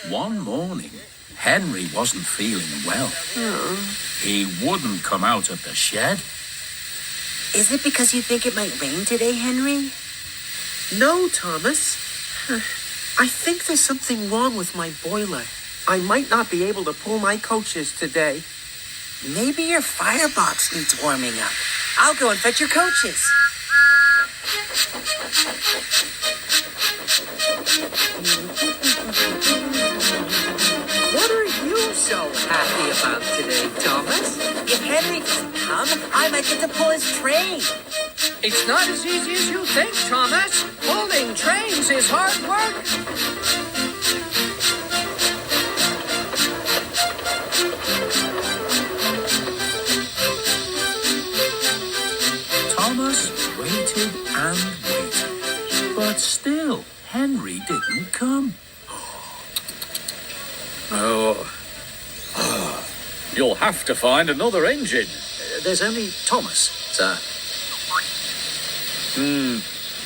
One morning, Henry wasn't feeling well. He wouldn't come out of the shed. Is it because you think it might rain today, Henry? No, Thomas. I think there's something wrong with my boiler. I might not be able to pull my coaches today. Maybe your firebox needs warming up. I'll go and fetch your coaches. What are you so happy about today, Thomas? If Henry doesn't come, I might get to pull his train. It's not as easy as you think, Thomas. Pulling trains is hard work. Thomas waited and waited, but still Henry didn't come. You'll have to find another engine. There's only Thomas, sir.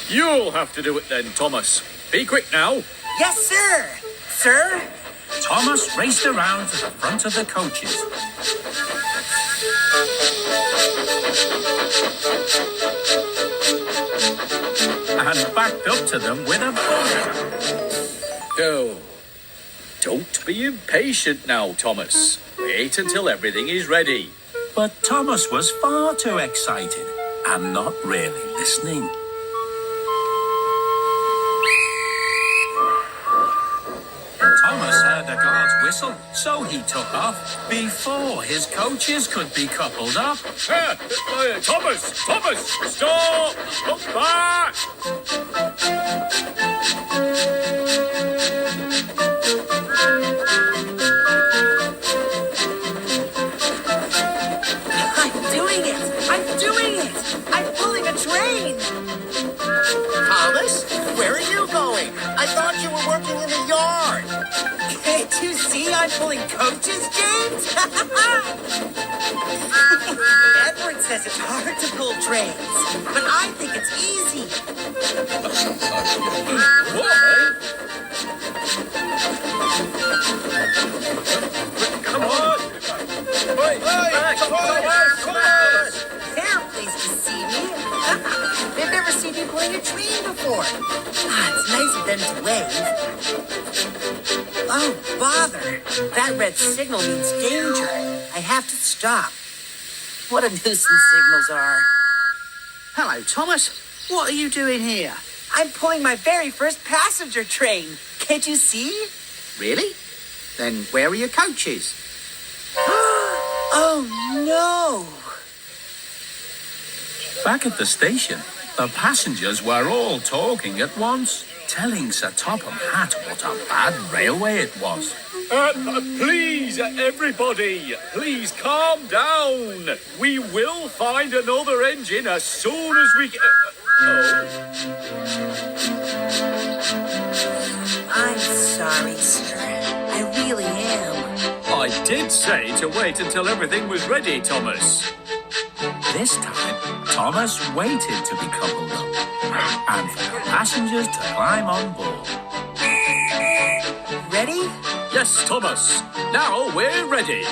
You'll have to do it then, Thomas. Be quick now. Yes, sir. Sir? Thomas raced around to the front of the coaches. And backed up to them with a buzzer. Oh, don't be impatient now, Thomas. Wait until everything is ready. But Thomas was far too excited and not really listening. Thomas heard the guard's whistle, so he took off before his coaches could be coupled up. Thomas! Stop! Come back! I'm doing it! I'm pulling a train! Thomas, where are you going? I thought you were working in the yard. Can't you see I'm pulling coaches, James? Edward says it's hard to pull trains, but I think it's easy. Come on! Thomas! They're pleased to see me. They've never seen me pulling a train before. It's nice of them to wave. Oh, bother. That red signal means danger. I have to stop. What a nuisance signals are. Hello, Thomas. What are you doing here? I'm pulling my very first passenger train. Can't you see? Really? Then where are your coaches? Oh, no. Back at the station, the passengers were all talking at once, telling Sir Topham Hatt what a bad railway it was. Please, everybody, please calm down. We will find another engine as soon as we get... I'm sorry, sir. I really am. I did say to wait until everything was ready, Thomas. This time, Thomas waited to be coupled up and for the passengers to climb on board. Ready? Yes, Thomas. Now we're ready.